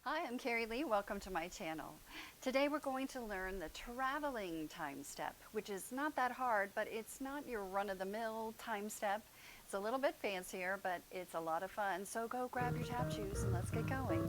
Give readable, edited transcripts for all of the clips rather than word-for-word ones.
Hi, I'm Karie-Lee. Welcome to my channel. Today we're going to learn the traveling time step, which is not that hard, but it's not your run-of-the-mill time step. It's a little bit fancier, but it's a lot of fun. So go grab your tap shoes and let's get going.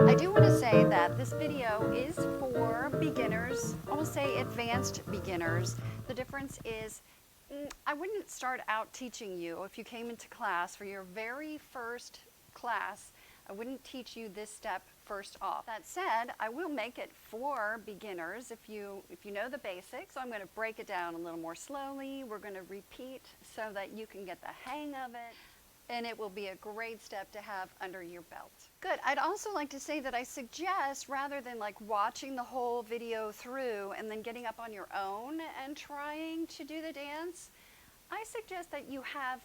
I do want to say that this video is for beginners. I will say advanced beginners. The difference is I wouldn't start out teaching you, if you came into class for your very first class, I wouldn't teach you this step first off. That said, I will make it for beginners if you know the basics. So I'm going to break it down a little more slowly. We're going to repeat so that you can get the hang of it. And it will be a great step to have under your belt. Good. I'd also like to say that I suggest, rather than like watching the whole video through and then getting up on your own and trying to do the dance, I suggest that you have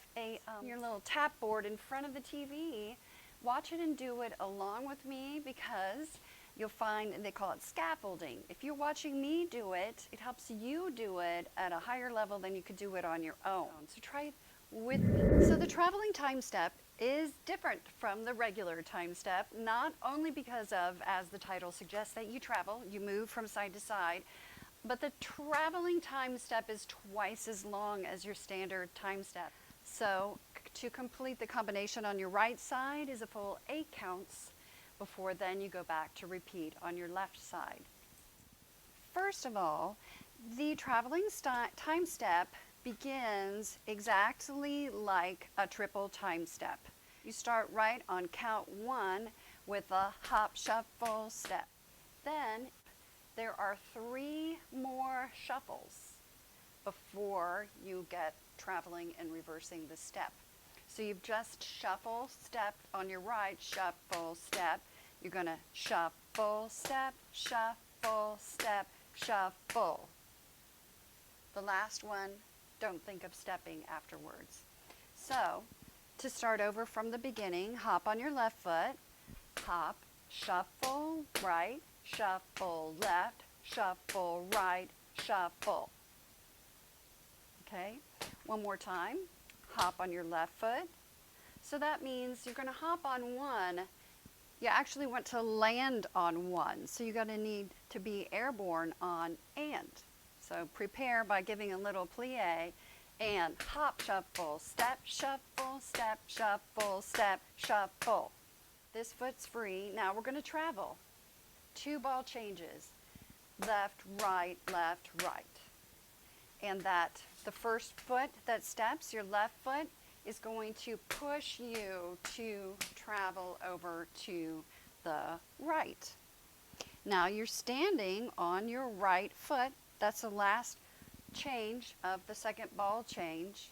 your little tap board in front of the TV. Watch it and do it along with me, because you'll find, they call it scaffolding. If you're watching me do it, it helps you do it at a higher level than you could do it on your own. So try it with me. So the traveling time step is different from the regular time step, not only because of, as the title suggests, that you travel, you move from side to side, but the traveling time step is twice as long as your standard time step. So to complete the combination on your right side is a full 8 counts before then you go back to repeat on your left side. First of all, the traveling time step begins exactly like a triple time step. You start right on count 1 with a hop, shuffle, step. Then there are 3 more shuffles before you get traveling and reversing the step. So you've just shuffle, step on your right, shuffle, step. You're going to shuffle, step, shuffle, step, shuffle. The last one, don't think of stepping afterwards. So, to start over from the beginning, hop on your left foot, hop, shuffle, right, shuffle, left, shuffle, right, shuffle. Okay, one more time, hop on your left foot. So that means you're going to hop on 1. You actually want to land on 1, so you're going to need to be airborne on and. So prepare by giving a little plie and hop, shuffle, step, step, shuffle, step, shuffle. This foot's free. Now we're going to travel. 2 ball changes, left, right, left, right. And that the first foot that steps, your left foot, is going to push you to travel over to the right. Now you're standing on your right foot. That's the last change of the second ball change,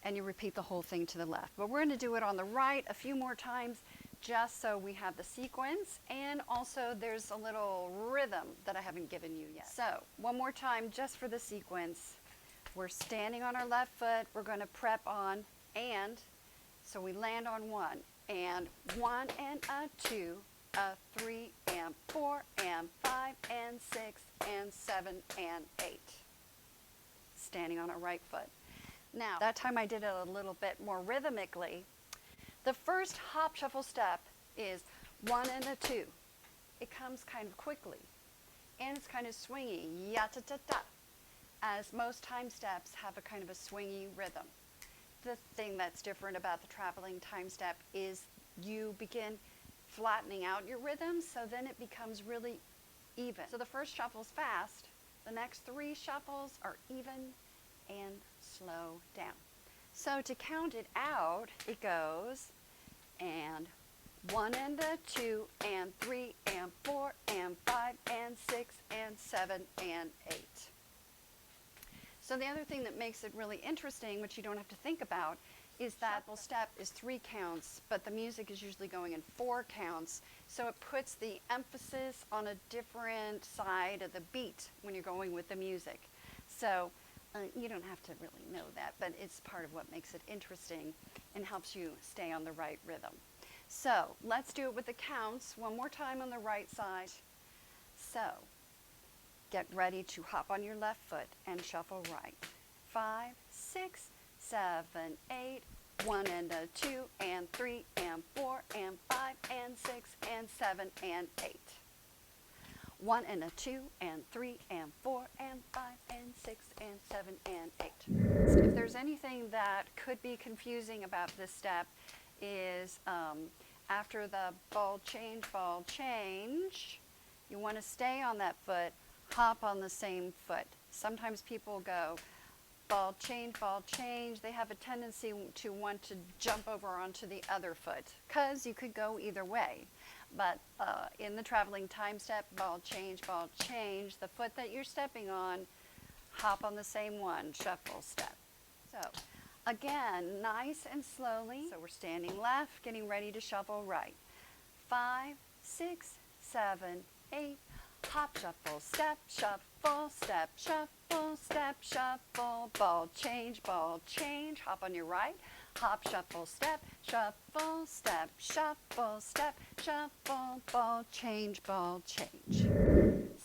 and you repeat the whole thing to the left. But we're going to do it on the right a few more times just so we have the sequence, and also there's a little rhythm that I haven't given you yet. So one more time just for the sequence. We're standing on our left foot. We're going to prep on and, so we land on 1 and 1 and a 2, a 3 and 4 and 5 and 6 and 7 and 8. Standing on our right foot. Now, that time I did it a little bit more rhythmically. The first hop, shuffle, step is 1 and a 2. It comes kind of quickly, and it's kind of swingy, ya-ta-ta-ta, as most time steps have a kind of a swingy rhythm. The thing that's different about the traveling time step is you begin flattening out your rhythm, so then it becomes really even. So the first shuffle's fast, the next 3 shuffles are even and slow down. So to count it out, it goes and 1 and a 2 and 3 and 4 and 5 and 6 and 7 and 8. So the other thing that makes it really interesting, which you don't have to think about, is that the step is 3 counts, but the music is usually going in 4 counts. So it puts the emphasis on a different side of the beat when you're going with the music. So you don't have to really know that, but it's part of what makes it interesting and helps you stay on the right rhythm. So let's do it with the counts one more time on the right side. So get ready to hop on your left foot and shuffle right. 5, 6, 7, 8, 1 and a 2 and 3 and 4 and 5 and 6 and 7 and 8. 1 and a 2 and 3 and 4 and 5 and 6 and 7 and 8. So if there's anything that could be confusing about this step is after the ball change, you want to stay on that foot, hop on the same foot. Sometimes people go ball change. They have a tendency to want to jump over onto the other foot because you could go either way. But in the traveling time step, ball change, the foot that you're stepping on, hop on the same one, shuffle step. So again, nice and slowly. So we're standing left, getting ready to shuffle right. 5, 6, 7, 8, hop, shuffle, step, shuffle, step, shuffle, step, shuffle, ball change, hop on your right, hop, shuffle, step, shuffle, step, shuffle, step, shuffle, ball change,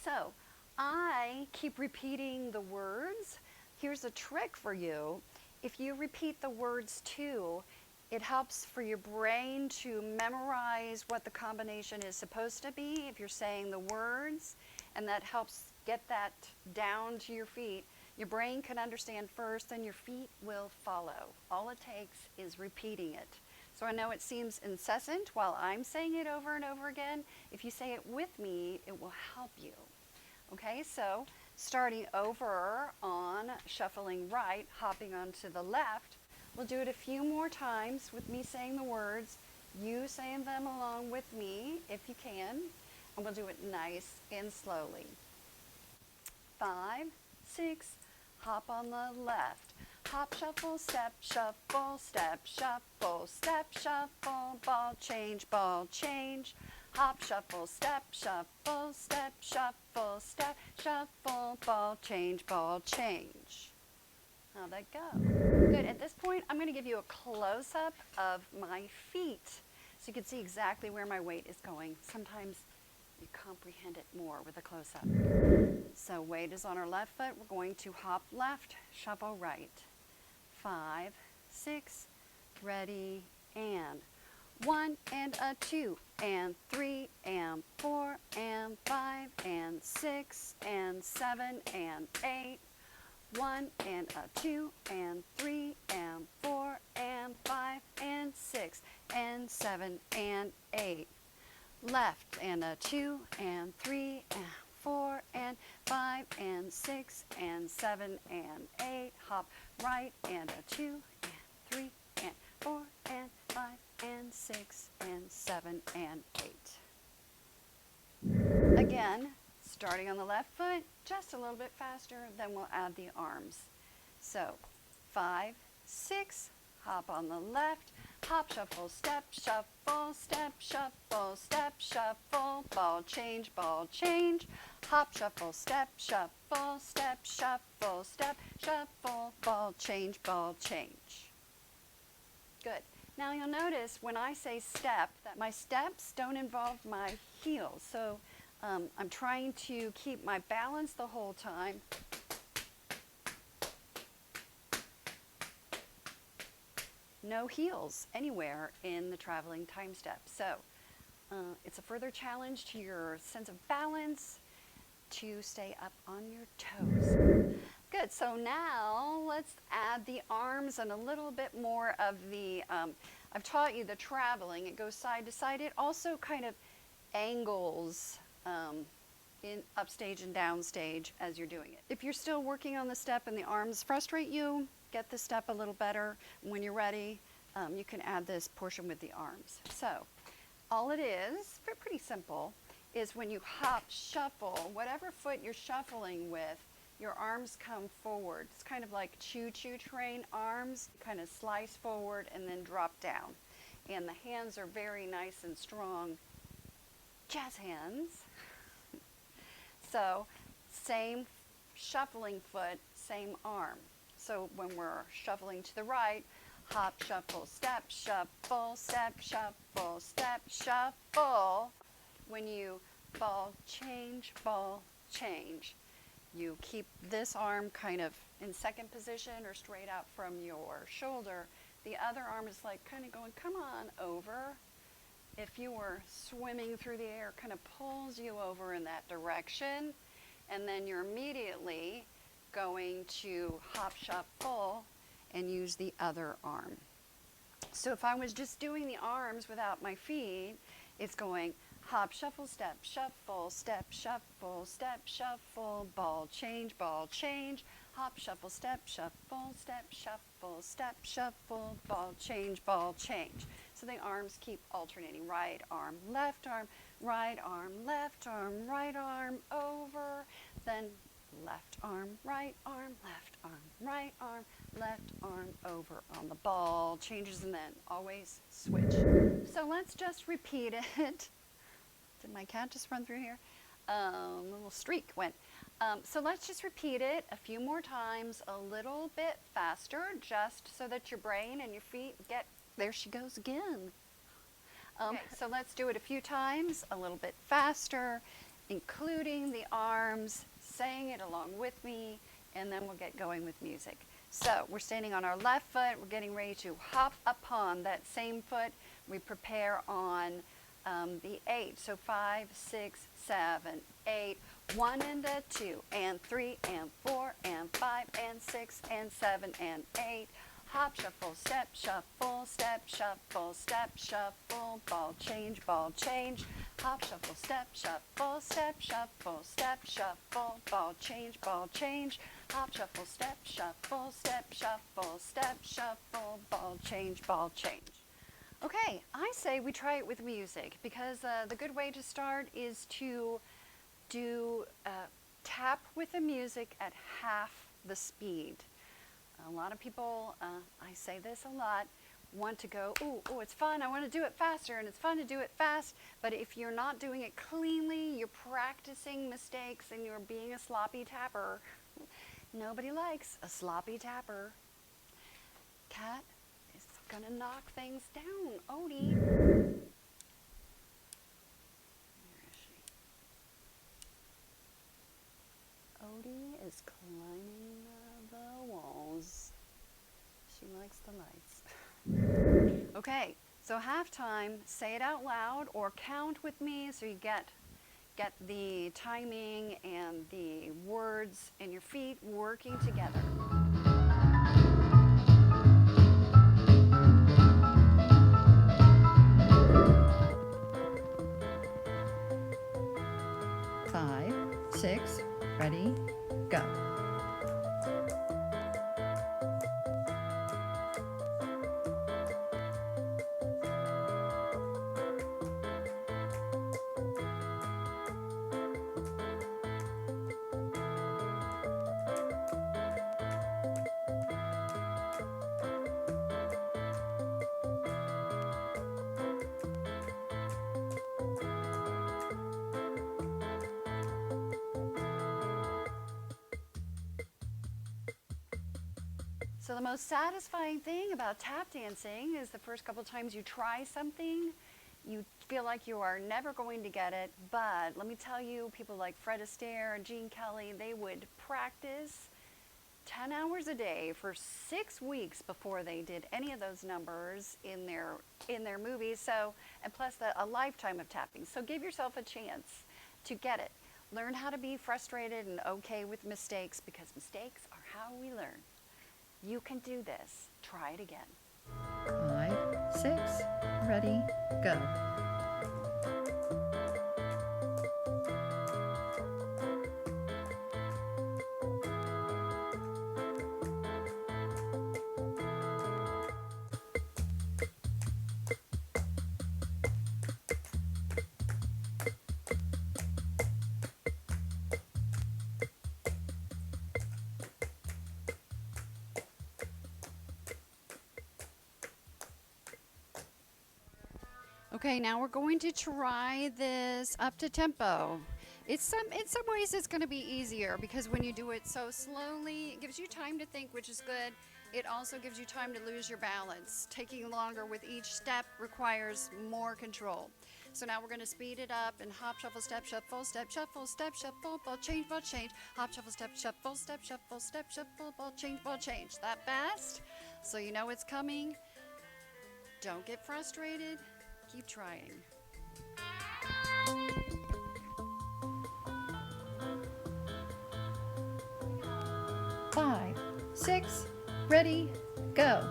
So I keep repeating the words. Here's a trick for you. If you repeat the words too, it helps for your brain to memorize what the combination is supposed to be if you're saying the words, and that helps get that down to your feet. Your brain can understand first, and your feet will follow. All it takes is repeating it. So I know it seems incessant while I'm saying it over and over again. If you say it with me, it will help you. Okay, so starting over on shuffling right, hopping onto the left, we'll do it a few more times with me saying the words, you saying them along with me if you can, and we'll do it nice and slowly. 5, 6, hop on the left. Hop, shuffle, step, shuffle, step, shuffle, step, shuffle, ball change, hop, shuffle, step, shuffle, step, shuffle, step, shuffle, ball change. How'd that go? Good. At this point, I'm going to give you a close-up of my feet so you can see exactly where my weight is going. Sometimes you comprehend it more with a close-up. So weight is on our left foot. We're going to hop left, shuffle right. 5, 6, ready, and 1 and a 2 and 3 and 4 and 5 and 6 and 7 and 8. 1 and a 2 and 3 and 4 and 5 and 6 and 7 and 8. Left and a 2 and 3 and 4 and 5 and 6 and 7 and 8. Hop right and a 2 and 3 and 4 and 5 and 6 and 7 and 8. Again, starting on the left foot, just a little bit faster, then we'll add the arms. So 5, 6, hop on the left, hop, shuffle, step, shuffle, step, shuffle, step, shuffle, ball change, hop, shuffle, step, shuffle, step, shuffle, step, shuffle, ball change. Good. Now you'll notice when I say step that my steps don't involve my heels. So I'm trying to keep my balance the whole time. No heels anywhere in the traveling time step. So it's a further challenge to your sense of balance to stay up on your toes. Good, so now let's add the arms and a little bit more of the, I've taught you the traveling, it goes side to side. It also kind of angles in upstage and downstage as you're doing it. If you're still working on the step and the arms frustrate you, get the step a little better. When you're ready, you can add this portion with the arms. So all it is, pretty simple, is when you hop, shuffle, whatever foot you're shuffling with, your arms come forward. It's kind of like choo-choo train arms. You kind of slice forward and then drop down. And the hands are very nice and strong. Jazz hands. So same shuffling foot, same arm. So when we're shuffling to the right, hop, shuffle, step, step, shuffle, step, shuffle. When you ball change, you keep this arm kind of in second position or straight out from your shoulder. The other arm is like kind of going, come on over. If you were swimming through the air, kind of pulls you over in that direction. And then you're immediately going to hop, shuffle, and use the other arm. So if I was just doing the arms without my feet, it's going hop, shuffle, step, shuffle, step, shuffle, step, shuffle, ball, change, hop, shuffle, step, shuffle, step, shuffle, step, shuffle, ball, change, ball, change. So the arms keep alternating. Right arm, left arm, right arm, left arm, right arm, over, then left arm, right arm, left arm, right arm, left arm, over on the ball, changes, and then always switch. So let's just repeat it. Did my cat just run through here? A little streak went. So let's just repeat it a few more times, a little bit faster, just so that your brain and your feet get, there she goes again. Okay. So let's do it a few times, a little bit faster, including the arms, saying it along with me, and then we'll get going with music. So we're standing on our left foot, we're getting ready to hop upon that same foot. We prepare on the 8, so 5, 6, 7, 8, 1 and a 2, and 3, and 4, and 5, and 6, and 7, and 8. Hop, shuffle, step, shuffle, step, shuffle, step, shuffle, ball, change, hop, shuffle, step, shuffle, step, shuffle, step, shuffle, ball, change, hop, shuffle, step, shuffle, step, shuffle, step, shuffle, ball, change, Okay, I say we try it with music because the good way to start is to do tap with the music at half the speed. A lot of people, I say this a lot, want to go, oh, it's fun, I want to do it faster, and it's fun to do it fast, but if you're not doing it cleanly, you're practicing mistakes and you're being a sloppy tapper. Nobody likes a sloppy tapper. Cat is gonna knock things down. Odie. Where is she? Odie is climbing the walls. She likes the lights. Okay, so halftime, say it out loud or count with me so you get the timing and the words and your feet working together. Five, 6, ready, go. So the most satisfying thing about tap dancing is the first couple times you try something, you feel like you are never going to get it, but let me tell you, people like Fred Astaire and Gene Kelly, they would practice 10 hours a day for 6 weeks before they did any of those numbers in their movies. So, and plus a lifetime of tapping. So give yourself a chance to get it. Learn how to be frustrated and okay with mistakes, because mistakes are how we learn. You can do this. Try it again. 5, 6, ready, go. Okay, now we're going to try this up to tempo. In some ways it's going to be easier because when you do it so slowly, it gives you time to think, which is good. It also gives you time to lose your balance. Taking longer with each step requires more control. So now we're going to speed it up and hop, shuffle, step, shuffle, step, shuffle, step, shuffle, ball, change, hop, shuffle, step, shuffle, step, shuffle, step, shuffle, ball, change, that fast. So you know it's coming. Don't get frustrated. Keep trying. 5, 6, ready, go.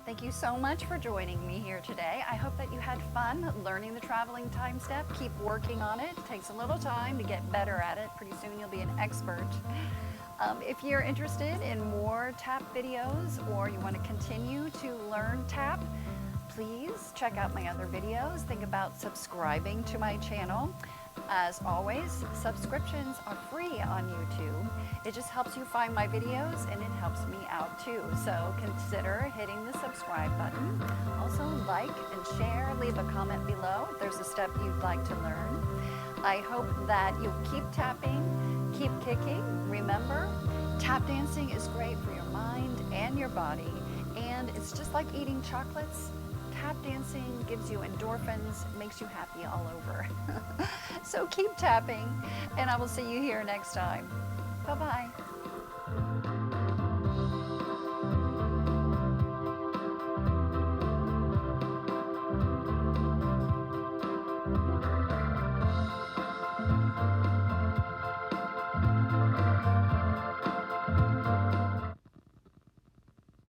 Thank you so much for joining me here today. I hope that you had fun learning the traveling time step. Keep working on it. It takes a little time to get better at it. Pretty soon you'll be an expert. If you're interested in more tap videos or you want to continue to learn tap, please check out my other videos. Think about subscribing to my channel. As always, subscriptions are free on YouTube. It just helps you find my videos and it helps me out too. So consider hitting the subscribe button. Also like and share, leave a comment below if there's a step you'd like to learn. I hope that you'll keep tapping, keep kicking. Remember, tap dancing is great for your mind and your body. And it's just like eating chocolates. Tap dancing gives you endorphins, makes you happy all over. So keep tapping, and I will see you here next time. Bye-bye.